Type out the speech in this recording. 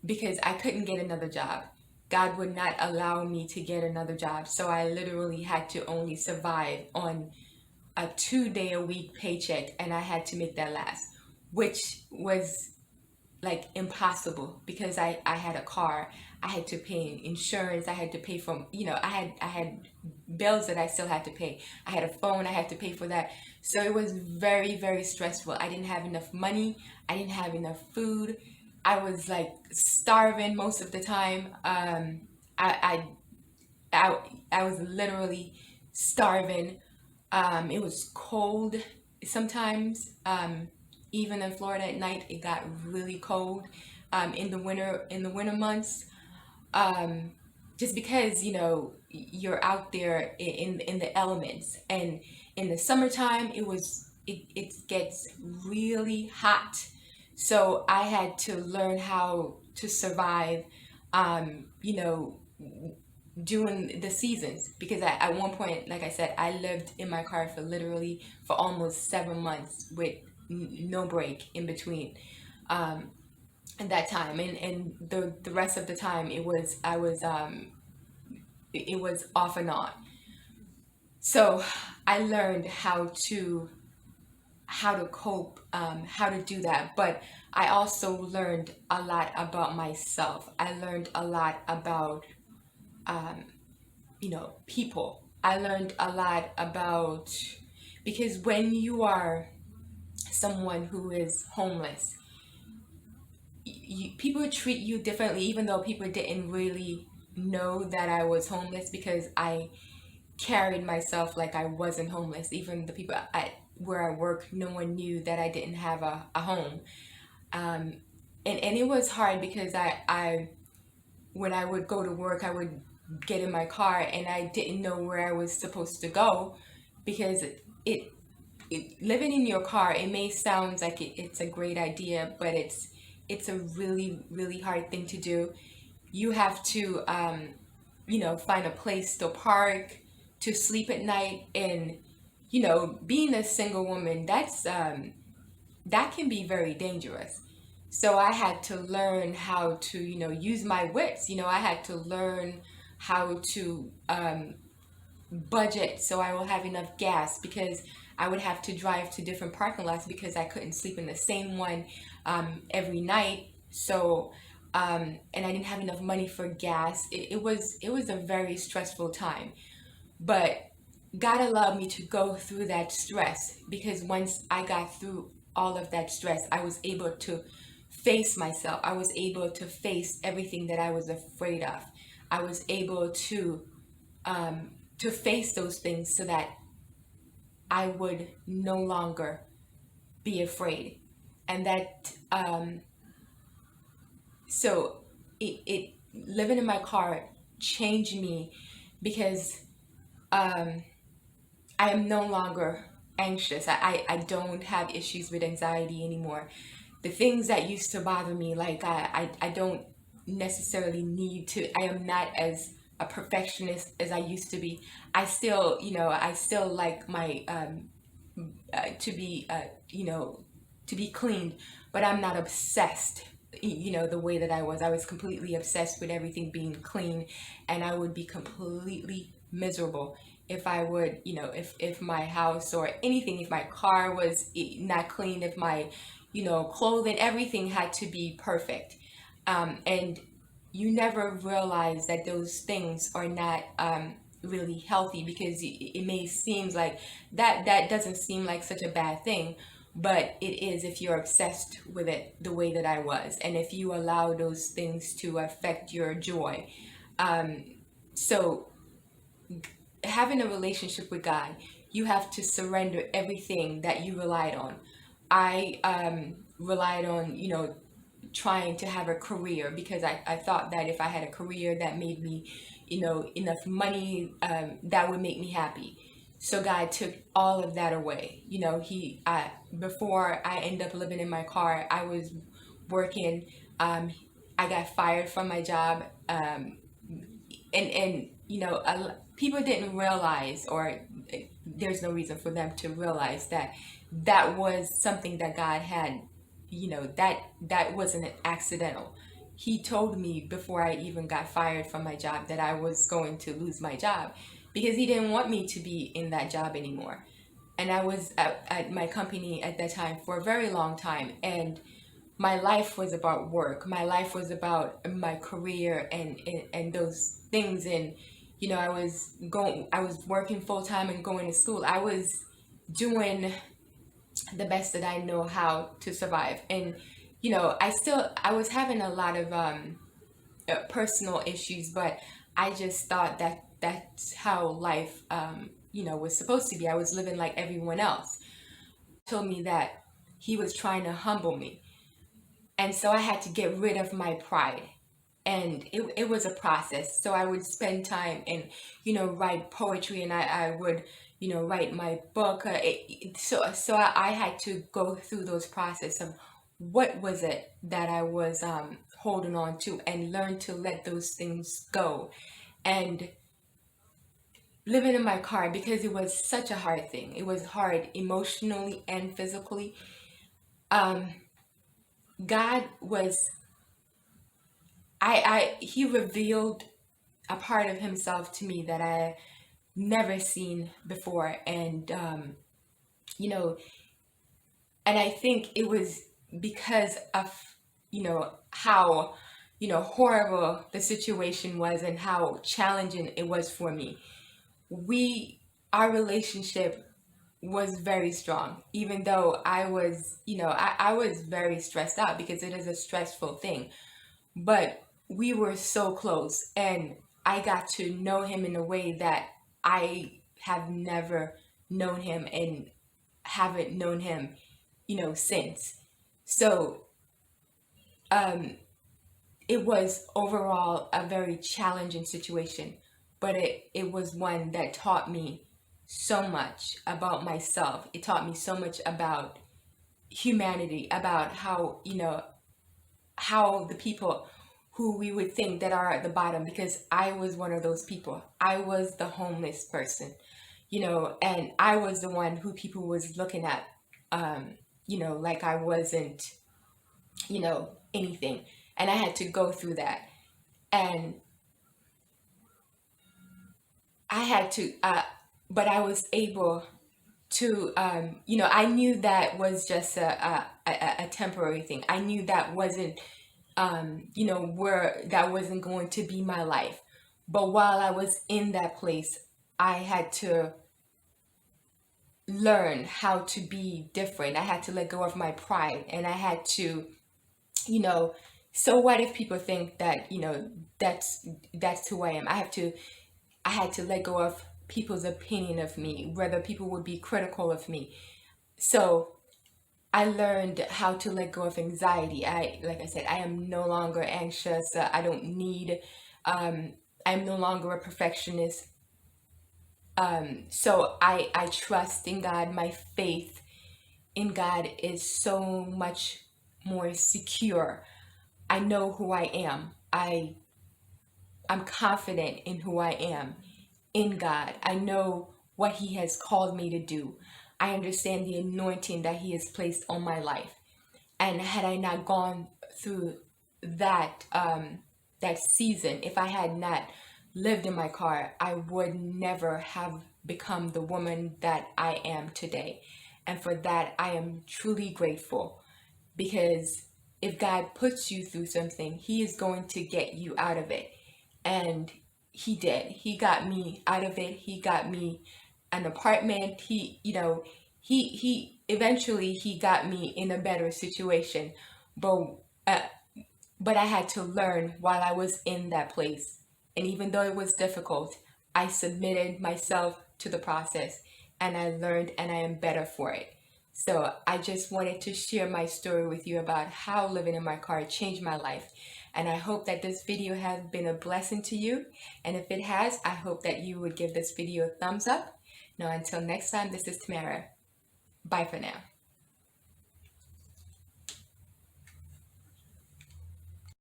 because I couldn't get another job. God would not allow me to get another job. So I literally had to only survive on a 2 day a week paycheck, and I had to make that last, which was like impossible because I had a car, I had to pay insurance, I had to pay for, I had bills that I still had to pay. I had a phone, I had to pay for that. So it was very, very stressful. I didn't have enough money, I didn't have enough food. I was like starving most of the time. I, I was literally starving. It was cold sometimes. Even in Florida at night, it got really cold. In the winter months, um, just because you're out there in the elements, and in the summertime it gets really hot. So I had to learn how to survive, you know, during the seasons, because at one point, like I said, I lived in my car for literally for almost 7 months with no break in between. um at that time, and the rest of the time it was off and on. So I learned how to cope, how to do that. But I also learned a lot about myself. I learned a lot about people. I learned a lot about, because when you are someone who is homeless, people treat you differently, even though people didn't really know that I was homeless, because I carried myself like I wasn't homeless. Even the people at where I work, no one knew that I didn't have a home. Um, and it was hard because I when I would go to work, I would get in my car and I didn't know where I was supposed to go, because living in your car, it may sound like it's a great idea, but it's a really, really hard thing to do. You have to find a place to park, to sleep at night. And being a single woman, that can be very dangerous. So I had to learn how to use my wits. I had to learn how to budget so I will have enough gas, because I would have to drive to different parking lots because I couldn't sleep in the same one every night. So and I didn't have enough money for gas. It was a very stressful time. But God allowed me to go through that stress, because once I got through all of that stress, I was able to face myself. I was able to face everything that I was afraid of. I was able to face those things so that I would no longer be afraid. And that so it living in my car changed me, because I am no longer anxious. I don't have issues with anxiety anymore. The things that used to bother me, like I don't necessarily need to, I am not as a perfectionist as I used to be. I still like my to be to be cleaned, but I'm not obsessed. The way that I was. I was completely obsessed with everything being clean, and I would be completely miserable if I would, if my house or anything, if my car was not clean, if my, clothing, everything had to be perfect. And you never realize that those things are not really healthy, because it may seem like that doesn't seem like such a bad thing, but it is if you're obsessed with it the way that I was, and if you allow those things to affect your joy. So having a relationship with God, you have to surrender everything that you relied on. I relied on, trying to have a career, because I thought that if I had a career that made me, enough money, that would make me happy. So God took all of that away. Before I end up living in my car, I was working. I got fired from my job. And people didn't realize, or there's no reason for them to realize that that was something that God had, that wasn't accidental. he told me before I even got fired from my job that I was going to lose my job because he didn't want me to be in that job anymore. And I was at my company at that time for a very long time, and my life was about work. My life was about my career and those things. And I was working full time and going to school. I was doing the best that I know how to survive. And I was having a lot of personal issues, but I just thought that that's how life was supposed to be. I was living like everyone else. Told me that he was trying to humble me. And so I had to get rid of my pride. And it was a process. So I would spend time and, write poetry, and I would, write my book. I had to go through those process of what was it that I was holding on to, and learn to let those things go. And living in my car, because it was such a hard thing. It was hard emotionally and physically. Um, God was he revealed a part of himself to me that I never seen before. And you know and I think it was because of how horrible the situation was and how challenging it was for me. We Our relationship was very strong, even though I was very stressed out because it is a stressful thing. But we were so close, and I got to know him in a way that I have never known him, and haven't known him since. So um it was overall a very challenging situation, but it was one that taught me so much about myself. It taught me so much about humanity, about how the people who we would think that are at the bottom, because I was one of those people. I was the homeless person, and I was the one who people was looking at, like I wasn't, anything. And I had to go through that. And I had to, but I was able to, I knew that was just a temporary thing. I knew that wasn't, where that wasn't going to be my life. But while I was in that place, I had to learn how to be different. I had to let go of my pride, and I had to, you know, so what if people think that, that's who I am? I had to let go of people's opinion of me, whether people would be critical of me. So I learned how to let go of anxiety. Like I said, I am no longer anxious. I don't need, um, I'm no longer a perfectionist. So I trust in God. My faith in God is so much more secure. I know who I am. I'm confident in who I am in God. I know what He has called me to do. I understand the anointing that He has placed on my life. And had I not gone through that season, if I had not lived in my car, I would never have become the woman that I am today. And for that, I am truly grateful, because if God puts you through something, He is going to get you out of it. And He did. He got me out of it. He got me an apartment. He eventually he got me in a better situation. But uh, but I had to learn while I was in that place. And even though it was difficult, I submitted myself to the process, and I learned, and I am better for it. So I just wanted to share my story with you about how living in my car changed my life. And I hope that this video has been a blessing to you. And if it has, I hope that you would give this video a thumbs up. Now, until next time, this is Tamara. Bye for now.